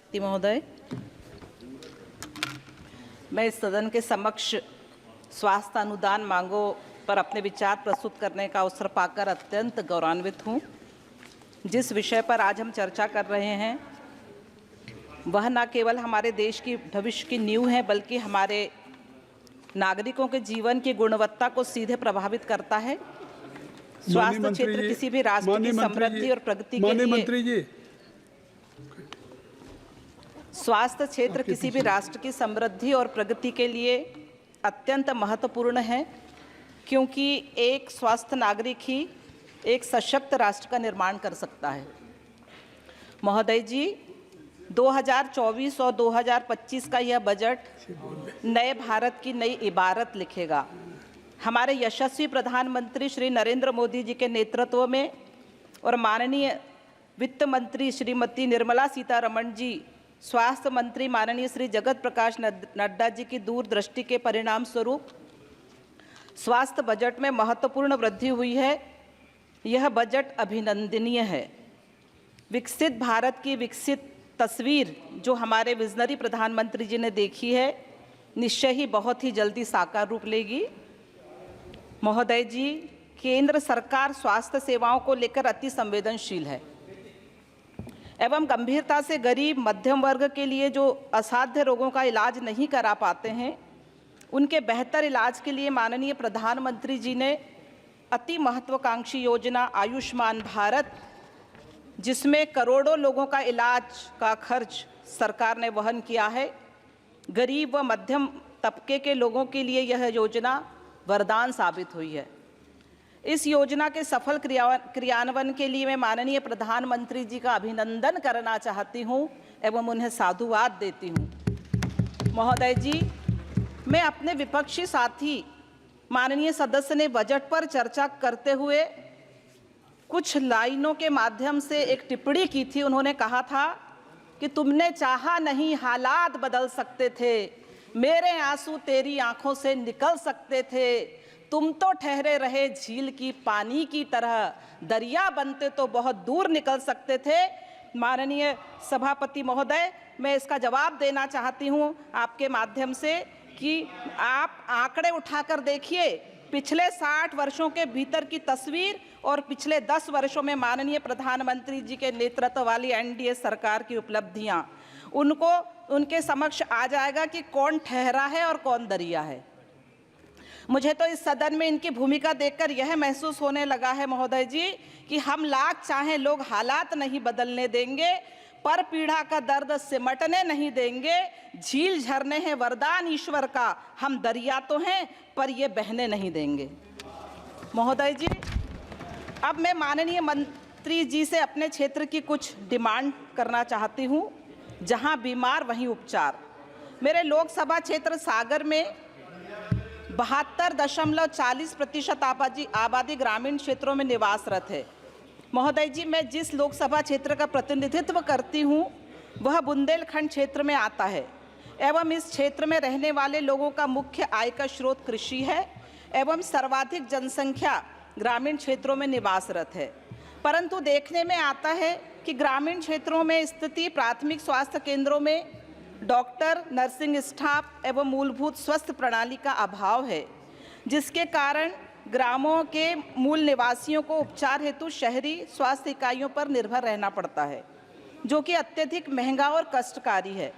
सभापति महोदय, मैं इस सदन के समक्ष स्वास्थ्य अनुदान मांगों पर अपने विचार प्रस्तुत करने का अवसर पाकर अत्यंत गौरवान्वित हूँ। जिस विषय पर आज हम चर्चा कर रहे हैं वह न केवल हमारे देश की भविष्य की नींव है, बल्कि हमारे नागरिकों के जीवन की गुणवत्ता को सीधे प्रभावित करता है। स्वास्थ्य क्षेत्र किसी भी राष्ट्र की समृद्धि और प्रगति के लिए स्वास्थ्य क्षेत्र किसी भी राष्ट्र की समृद्धि और प्रगति के लिए अत्यंत महत्वपूर्ण है, क्योंकि एक स्वस्थ नागरिक ही एक सशक्त राष्ट्र का निर्माण कर सकता है। महोदय जी, 2024 और 2025 का यह बजट नए भारत की नई इबारत लिखेगा। हमारे यशस्वी प्रधानमंत्री श्री नरेंद्र मोदी जी के नेतृत्व में और माननीय वित्त मंत्री श्रीमती निर्मला सीतारमण जी, स्वास्थ्य मंत्री माननीय श्री जगत प्रकाश नड्डा जी की दूरदृष्टि के परिणाम स्वरूप स्वास्थ्य बजट में महत्वपूर्ण वृद्धि हुई है। यह बजट अभिनंदनीय है। विकसित भारत की विकसित तस्वीर जो हमारे विजनरी प्रधानमंत्री जी ने देखी है, निश्चय ही बहुत ही जल्दी साकार रूप लेगी। महोदय जी, केंद्र सरकार स्वास्थ्य सेवाओं को लेकर अति संवेदनशील है एवं गंभीरता से गरीब मध्यम वर्ग के लिए जो असाध्य रोगों का इलाज नहीं करा पाते हैं, उनके बेहतर इलाज के लिए माननीय प्रधानमंत्री जी ने अति महत्वाकांक्षी योजना आयुष्मान भारत, जिसमें करोड़ों लोगों का इलाज का खर्च सरकार ने वहन किया है, गरीब व मध्यम तबके के लोगों के लिए यह योजना वरदान साबित हुई है। इस योजना के सफल क्रियान्वयन के लिए मैं माननीय प्रधानमंत्री जी का अभिनंदन करना चाहती हूं एवं उन्हें साधुवाद देती हूं। महोदय जी, मैं अपने विपक्षी साथी माननीय सदस्य ने बजट पर चर्चा करते हुए कुछ लाइनों के माध्यम से एक टिप्पणी की थी। उन्होंने कहा था कि तुमने चाहा नहीं हालात बदल सकते थे, मेरे आंसू तेरी आंखों से निकल सकते थे, तुम तो ठहरे रहे झील की पानी की तरह, दरिया बनते तो बहुत दूर निकल सकते थे। माननीय सभापति महोदय, मैं इसका जवाब देना चाहती हूँ आपके माध्यम से कि आप आंकड़े उठाकर देखिए, पिछले 60 वर्षों के भीतर की तस्वीर और पिछले 10 वर्षों में माननीय प्रधानमंत्री जी के नेतृत्व वाली एनडीए सरकार की उपलब्धियां, उनके समक्ष आ जाएगा कि कौन ठहरा है और कौन दरिया है। मुझे तो इस सदन में इनकी भूमिका देखकर यह महसूस होने लगा है महोदय जी कि हम लाख चाहें लोग हालात नहीं बदलने देंगे, पर पीढ़ा का दर्द सिमटने नहीं देंगे। झील झरने हैं वरदान ईश्वर का, हम दरिया तो हैं पर ये बहने नहीं देंगे। महोदय जी, अब मैं माननीय मंत्री जी से अपने क्षेत्र की कुछ डिमांड करना चाहती हूँ। जहाँ बीमार वहीं उपचार। मेरे लोकसभा क्षेत्र सागर में 72.40% आबादी ग्रामीण क्षेत्रों में निवासरत है। महोदय जी, मैं जिस लोकसभा क्षेत्र का प्रतिनिधित्व करती हूँ वह बुंदेलखंड क्षेत्र में आता है एवं इस क्षेत्र में रहने वाले लोगों का मुख्य आय का स्रोत कृषि है एवं सर्वाधिक जनसंख्या ग्रामीण क्षेत्रों में निवासरत है। परंतु देखने में आता है कि ग्रामीण क्षेत्रों में स्थिति प्राथमिक स्वास्थ्य केंद्रों में डॉक्टर, नर्सिंग स्टाफ एवं मूलभूत स्वास्थ्य प्रणाली का अभाव है, जिसके कारण ग्रामों के मूल निवासियों को उपचार हेतु शहरी स्वास्थ्य इकाइयों पर निर्भर रहना पड़ता है, जो कि अत्यधिक महंगा और कष्टकारी है।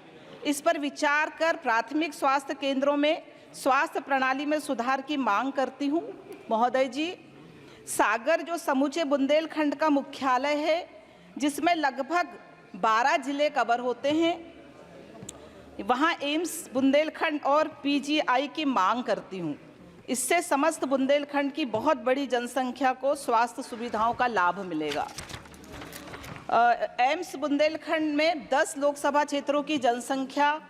इस पर विचार कर प्राथमिक स्वास्थ्य केंद्रों में स्वास्थ्य प्रणाली में सुधार की मांग करती हूँ। महोदय जी, सागर जो समूचे बुंदेलखंड का मुख्यालय है, जिसमें लगभग 12 जिले कवर होते हैं, वहाँ एम्स बुंदेलखंड और पीजीआई की मांग करती हूँ। इससे समस्त बुंदेलखंड की बहुत बड़ी जनसंख्या को स्वास्थ्य सुविधाओं का लाभ मिलेगा। एम्स बुंदेलखंड में 10 लोकसभा क्षेत्रों की जनसंख्या,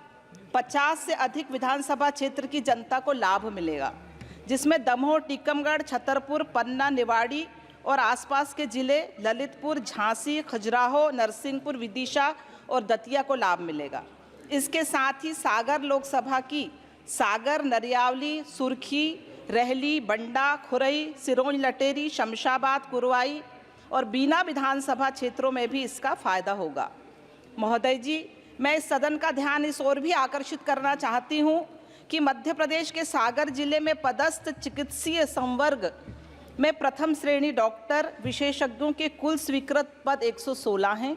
50 से अधिक विधानसभा क्षेत्र की जनता को लाभ मिलेगा, जिसमें दमोह, टीकमगढ़, छतरपुर, पन्ना, निवाड़ी और आसपास के जिले ललितपुर, झांसी, खजुराहो, नरसिंहपुर, विदिशा और दतिया को लाभ मिलेगा। इसके साथ ही सागर लोकसभा की सागर, नरियावली, सुरखी, रहली, बंडा, खुरई, सिरोंज लटेरी, शमशाबाद, कुरवाई और बीना विधानसभा क्षेत्रों में भी इसका फायदा होगा। महोदय जी, मैं इस सदन का ध्यान इस ओर भी आकर्षित करना चाहती हूँ कि मध्य प्रदेश के सागर जिले में पदस्थ चिकित्सीय संवर्ग में प्रथम श्रेणी डॉक्टर विशेषज्ञों के कुल स्वीकृत पद 116 हैं,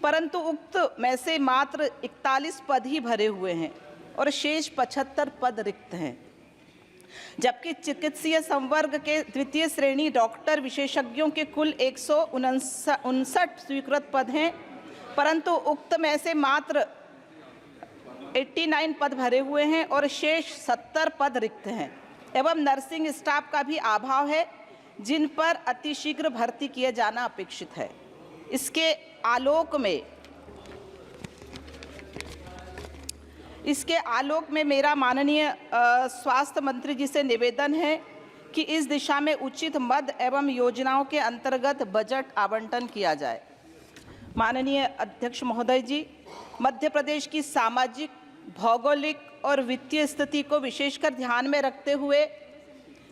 परंतु उक्त में से मात्र 41 पद ही भरे हुए हैं और शेष 75 पद रिक्त हैं। जबकि चिकित्सीय संवर्ग के द्वितीय श्रेणी डॉक्टर विशेषज्ञों के कुल 159 स्वीकृत पद हैं, परंतु उक्त में से मात्र 89 पद भरे हुए हैं और शेष 70 पद रिक्त हैं एवं नर्सिंग स्टाफ का भी अभाव है, जिन पर अतिशीघ्र भर्ती किया जाना अपेक्षित है। इसके आलोक में मेरा माननीय स्वास्थ्य मंत्री जी से निवेदन है कि इस दिशा में उचित मद एवं योजनाओं के अंतर्गत बजट आवंटन किया जाए। माननीय अध्यक्ष महोदय जी, मध्य प्रदेश की सामाजिक, भौगोलिक और वित्तीय स्थिति को विशेषकर ध्यान में रखते हुए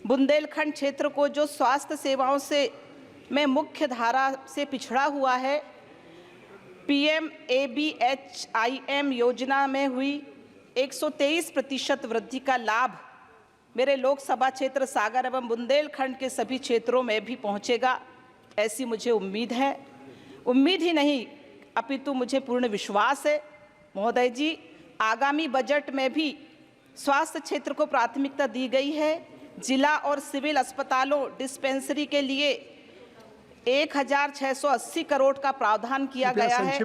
बुंदेलखंड क्षेत्र को जो स्वास्थ्य सेवाओं में मुख्य धारा से पिछड़ा हुआ है, PMABHIM योजना में हुई 123% वृद्धि का लाभ मेरे लोकसभा क्षेत्र सागर एवं बुंदेलखंड के सभी क्षेत्रों में भी पहुंचेगा, ऐसी मुझे उम्मीद है। उम्मीद ही नहीं अपितु मुझे पूर्ण विश्वास है। महोदय जी, आगामी बजट में भी स्वास्थ्य क्षेत्र को प्राथमिकता दी गई है। जिला और सिविल अस्पतालों डिस्पेंसरी के लिए 1680 करोड़ का प्रावधान किया गया है।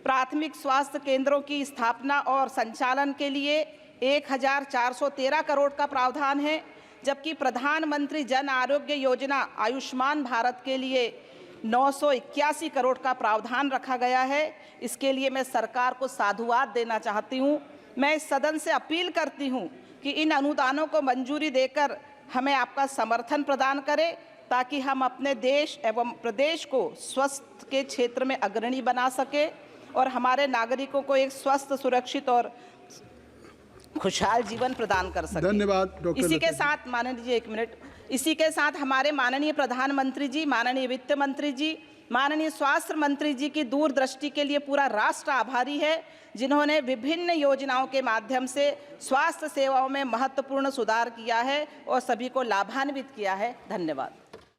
प्राथमिक स्वास्थ्य केंद्रों की स्थापना और संचालन के लिए 1413 करोड़ का प्रावधान है, जबकि प्रधानमंत्री जन आरोग्य योजना आयुष्मान भारत के लिए 981 करोड़ का प्रावधान रखा गया है। इसके लिए मैं सरकार को साधुवाद देना चाहती हूँ। मैं इस सदन से अपील करती हूँ कि इन अनुदानों को मंजूरी देकर हमें आपका समर्थन प्रदान करें, ताकि हम अपने देश एवं प्रदेश को स्वास्थ्य के क्षेत्र में अग्रणी बना सके और हमारे नागरिकों को एक स्वस्थ, सुरक्षित और खुशहाल जीवन प्रदान कर सके। धन्यवाद डॉक्टर। इसी के साथ माननीय जी, एक मिनट, इसी के साथ हमारे माननीय प्रधानमंत्री जी, माननीय वित्त मंत्री जी, माननीय स्वास्थ्य मंत्री जी की दूरदृष्टि के लिए पूरा राष्ट्र आभारी है, जिन्होंने विभिन्न योजनाओं के माध्यम से स्वास्थ्य सेवाओं में महत्वपूर्ण सुधार किया है और सभी को लाभान्वित किया है। धन्यवाद।